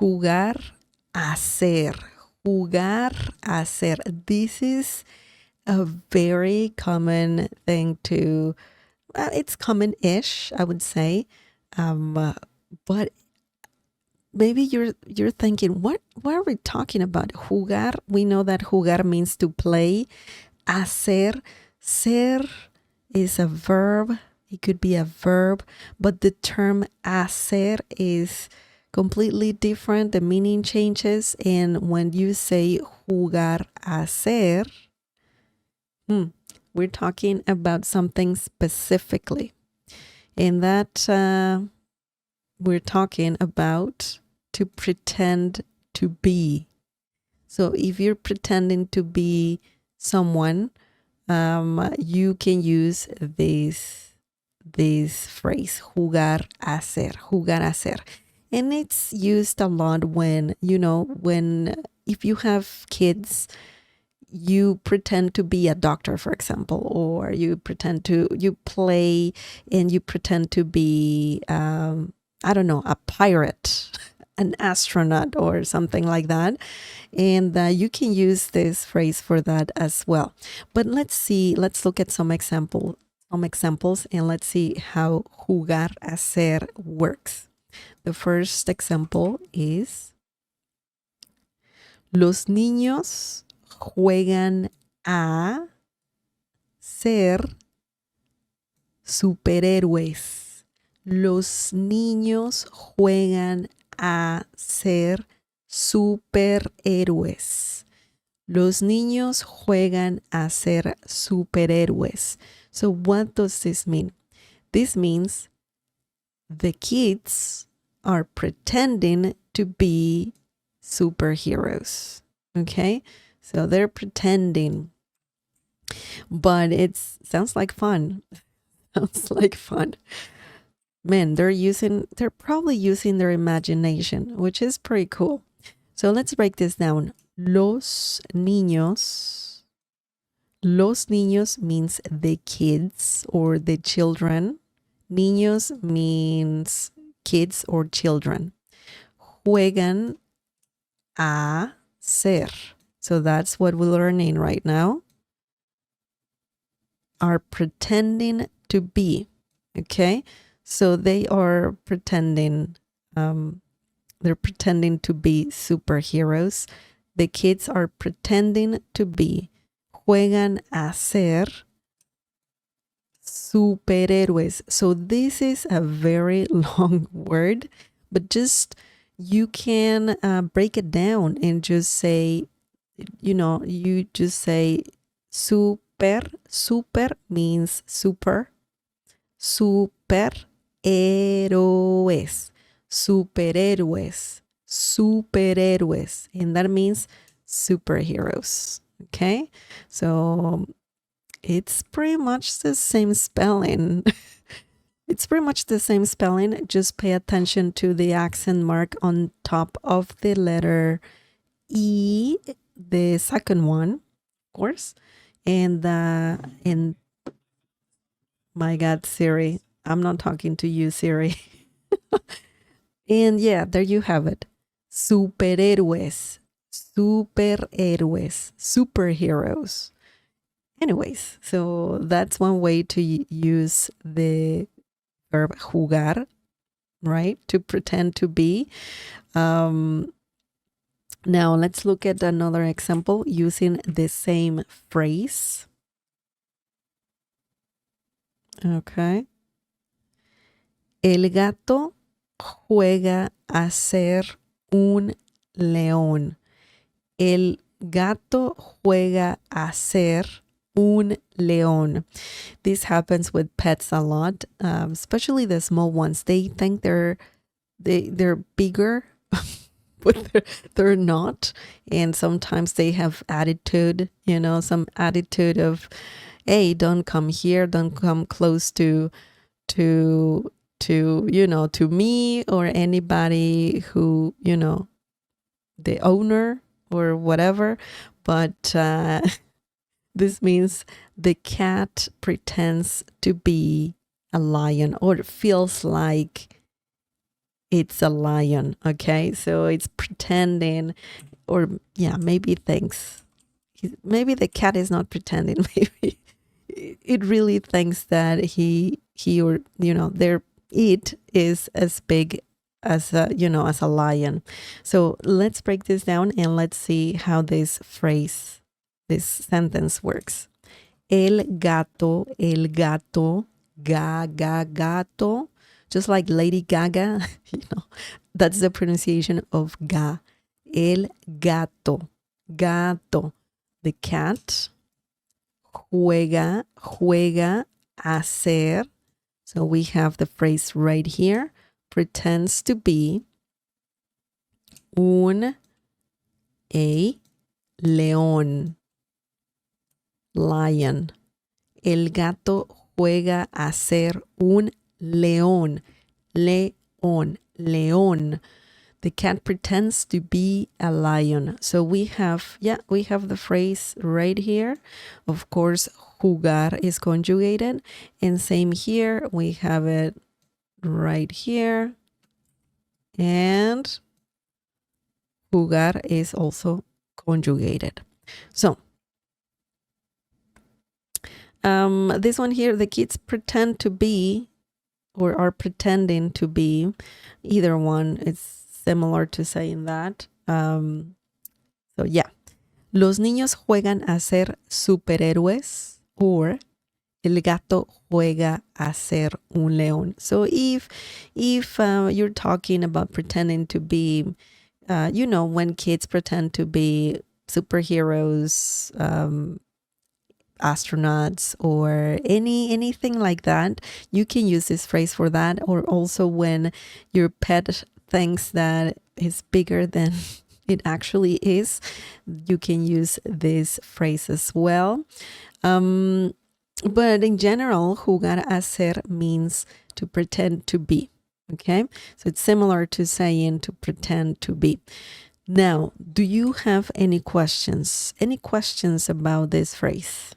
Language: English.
Jugar, hacer. Jugar, hacer. This is a very common thing to, it's common-ish, I would say. But maybe you're thinking, what are we talking about? Jugar, we know that jugar means to play. Hacer, ser is a verb. It could be a verb, but the term hacer is completely different. The meaning changes. And when you say jugar, hacer, we're talking about something specifically. And that we're talking about to pretend to be. So if you're pretending to be someone, you can use this phrase, jugar, hacer. And it's used a lot when, if you have kids, you pretend to be a doctor, for example, or you play and you pretend to be, I don't know, a pirate, an astronaut or something like that. And you can use this phrase for that as well. But let's look at some examples, and let's see how jugar, hacer works. The first example is, los niños juegan a ser superhéroes. Los niños juegan a ser superhéroes. Los niños juegan a ser superhéroes. So what does this mean? This means the kids are pretending to be superheroes. Okay? So they're pretending. But it sounds like fun. Sounds like fun. Man, they're probably using their imagination, which is pretty cool. So let's break this down. Los niños means the kids or the children. Niños means kids or children. Juegan a ser. So that's what we're learning right now. Are pretending to be. Okay? So they are pretending, they're pretending to be superheroes. The kids are pretending to be. Juegan a ser superhéroes. So this is a very long word, but just you can break it down and just say, you just say super. Super means super. Superhéroes. Superhéroes. Superhéroes. And that means superheroes. Okay? So it's pretty much the same spelling. It's pretty much the same spelling. Just pay attention to the accent mark on top of the letter E, the second one, of course. And my God, Siri, I'm not talking to you, Siri. And yeah, there you have it. Superhéroes. Superhéroes. Superheroes. Anyways, so that's one way to use the verb jugar, right? To pretend to be. Now let's look at another example using the same phrase. Okay. El gato juega a ser un león. El gato juega a ser un león. This happens with pets a lot, especially the small ones. They think they're bigger, but they're not. And sometimes they have attitude, some attitude of, hey, don't come here, don't come close to me or anybody who, the owner or whatever. But this means the cat pretends to be a lion or feels like it's a lion. Okay, so it's pretending, or yeah, maybe thinks. Maybe the cat is not pretending. Maybe it really thinks that he or their it is as big as as a lion. So let's break this down and let's see how this sentence works. El gato, gato, just like Lady Gaga, that's the pronunciation of ga. El gato, gato, the cat. Juega, hacer. So we have the phrase right here. Pretends to be a león. Lion. El gato juega a ser un león. León. The cat pretends to be a lion. So we have the phrase right here. Of course, jugar is conjugated. And same here, we have it right here. And jugar is also conjugated. So this one here, the kids pretend to be or are pretending to be. Either one, it's similar to saying that. So yeah. Los niños juegan a ser superhéroes, or el gato juega a ser un león. So if you're talking about pretending to be, when kids pretend to be superheroes, astronauts, or anything like that, you can use this phrase for that. Or also when your pet thinks that is bigger than it actually is, you can use this phrase as well. But in general, jugar a ser means to pretend to be. Okay, so it's similar to saying to pretend to be. Now, do you have any questions? Any questions about this phrase?